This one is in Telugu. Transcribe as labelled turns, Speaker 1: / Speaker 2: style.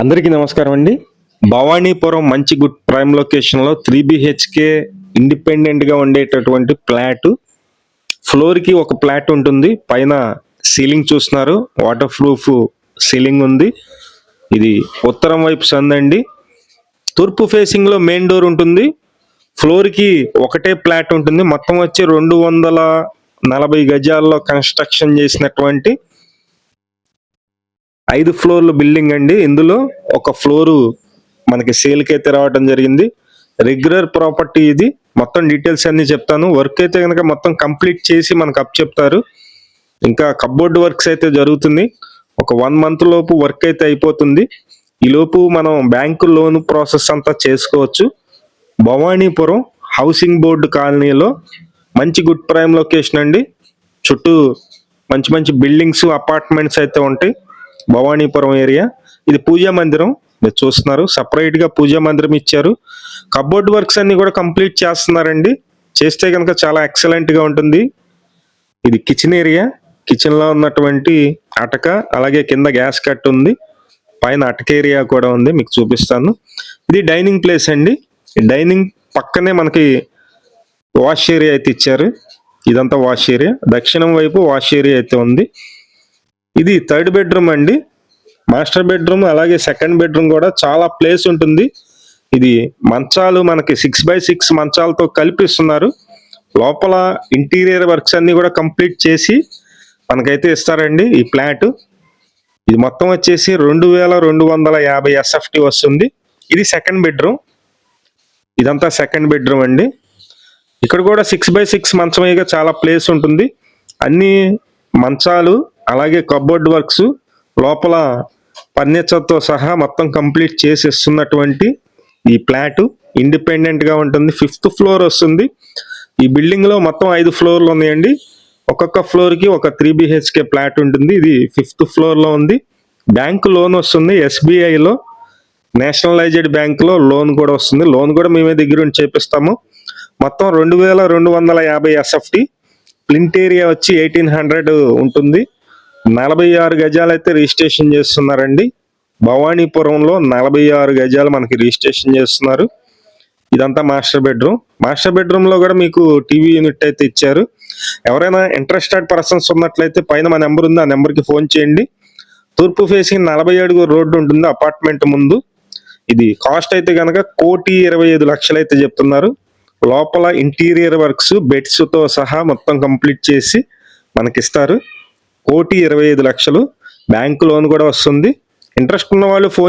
Speaker 1: అందరికీ నమస్కారం అండి. భవానీపురం మంచి గుడ్ ప్రైమ్ లొకేషన్లో 3 BHK ఇండిపెండెంట్గా ఉండేటటువంటి ఫ్లాట్. ఫ్లోర్కి ఒక ఫ్లాట్ ఉంటుంది. పైన సీలింగ్ చూస్తున్నారు, వాటర్ ప్రూఫ్ సీలింగ్ ఉంది. ఇది ఉత్తరం వైపు సందండి. తూర్పు ఫేసింగ్లో మెయిన్ డోర్ ఉంటుంది. ఫ్లోర్కి ఒకటే ఫ్లాట్ ఉంటుంది. మొత్తం వచ్చి 240 గజాల్లో కన్స్ట్రక్షన్ చేసినటువంటి 5 ఫ్లోర్ల బిల్డింగ్ అండి. ఇందులో ఒక ఫ్లోరు మనకి సేల్కి అయితే రావడం జరిగింది. రెగ్యులర్ ప్రాపర్టీ ఇది. మొత్తం డీటెయిల్స్ అన్ని చెప్తాను. వర్క్ అయితే కనుక మొత్తం కంప్లీట్ చేసి మనకు అప్ చెప్తారు. ఇంకా కబోర్డ్ వర్క్స్ అయితే జరుగుతుంది. ఒక 1 month లోపు వర్క్ అయితే అయిపోతుంది. ఈ లోపు మనం బ్యాంకు లోన్ ప్రాసెస్ అంతా చేసుకోవచ్చు. భవానీపురం హౌసింగ్ బోర్డు కాలనీలో మంచి గుడ్ ప్రైమ్ లొకేషన్ అండి. చుట్టూ మంచి మంచి బిల్డింగ్స్, అపార్ట్మెంట్స్ అయితే ఉంటాయి. భవానీపురం ఏరియా. ఇది పూజా మందిరం మీరు చూస్తున్నారు. సపరేట్ గా పూజా మందిరం ఇచ్చారు. కబోర్డ్ వర్క్స్ అన్ని కూడా కంప్లీట్ చేస్తున్నారండి. చేస్తే కనుక చాలా ఎక్సలెంట్ గా ఉంటుంది. ఇది కిచెన్ ఏరియా. కిచెన్ లో ఉన్నటువంటి అటక, అలాగే కింద గ్యాస్ కట్ ఉంది. పైన అటక ఏరియా కూడా ఉంది, మీకు చూపిస్తాను. ఇది డైనింగ్ ప్లేస్ అండి. డైనింగ్ పక్కనే మనకి వాష్ ఏరియా అయితే ఇచ్చారు. ఇదంతా వాష్ ఏరియా. దక్షిణం వైపు వాష్ ఏరియా అయితే ఉంది. ఇది 3rd బెడ్రూమ్ అండి. మాస్టర్ బెడ్రూమ్, అలాగే 2nd బెడ్రూమ్ కూడా చాలా ప్లేస్ ఉంటుంది. ఇది మంచాలు మనకి 6x6 మంచాలతో కల్పిస్తున్నారు. లోపల ఇంటీరియర్ వర్క్స్ అన్ని కూడా కంప్లీట్ చేసి మనకైతే ఇస్తారండి ఈ ఫ్లాట్. ఇది మొత్తం వచ్చేసి 2250 SFT వస్తుంది. ఇది 2nd బెడ్రూమ్. ఇదంతా 2nd బెడ్రూమ్ అండి. ఇక్కడ కూడా 6x6 మంచమేగా, చాలా ప్లేస్ ఉంటుంది. అన్ని మంచాలు, అలాగే కబోర్డ్ వర్క్స్, లోపల ఫర్నిచర్తో సహా మొత్తం కంప్లీట్ చేసి ఇస్తున్నటువంటి ఈ ఫ్లాట్ ఇండిపెండెంట్ గా ఉంటుంది. 5th ఫ్లోర్ వస్తుంది. ఈ బిల్డింగ్ లో మొత్తం 5 ఫ్లోర్లు ఉన్నాయండి. ఒక్కొక్క ఫ్లోర్ కి ఒక 3 BHK ఫ్లాట్ ఉంటుంది. ఇది 5th ఫ్లోర్ లో ఉంది. బ్యాంకు లోన్ వస్తుంది. SBI లో, నేషనలైజ్డ్ బ్యాంక్ లో లోన్ కూడా వస్తుంది. లోన్ కూడా మేమే దగ్గర ఉండి చేపిస్తాము. మొత్తం 2250 SFT. ప్లింట్ ఏరియా వచ్చి 1800 ఉంటుంది. 46 గజాలు అయితే రిజిస్ట్రేషన్ చేస్తున్నారండి. భవానీపురంలో 46 గజాలు మనకి రిజిస్ట్రేషన్ చేస్తున్నారు. ఇదంతా మాస్టర్ బెడ్రూమ్. మాస్టర్ బెడ్రూమ్ లో కూడా మీకు టీవీ యూనిట్ అయితే ఇచ్చారు. ఎవరైనా ఇంట్రెస్టెడ్ పర్సన్స్ ఉన్నట్లయితే పైన మా నెంబర్ ఉంది, ఆ నెంబర్కి ఫోన్ చేయండి. తూర్పు ఫేసింగ్ 40 అడుగు రోడ్డు ఉంటుంది అపార్ట్మెంట్ ముందు. ఇది కాస్ట్ అయితే కనుక 1,25,00,000 అయితే చెప్తున్నారు. లోపల ఇంటీరియర్ వర్క్స్, బెడ్స్ తో సహా మొత్తం కంప్లీట్ చేసి మనకిస్తారు. 1,25,00,000. బ్యాంకు లోన్ కూడా వస్తుంది. ఇంట్రెస్ట్ ఉన్న వాళ్ళు ఫోన్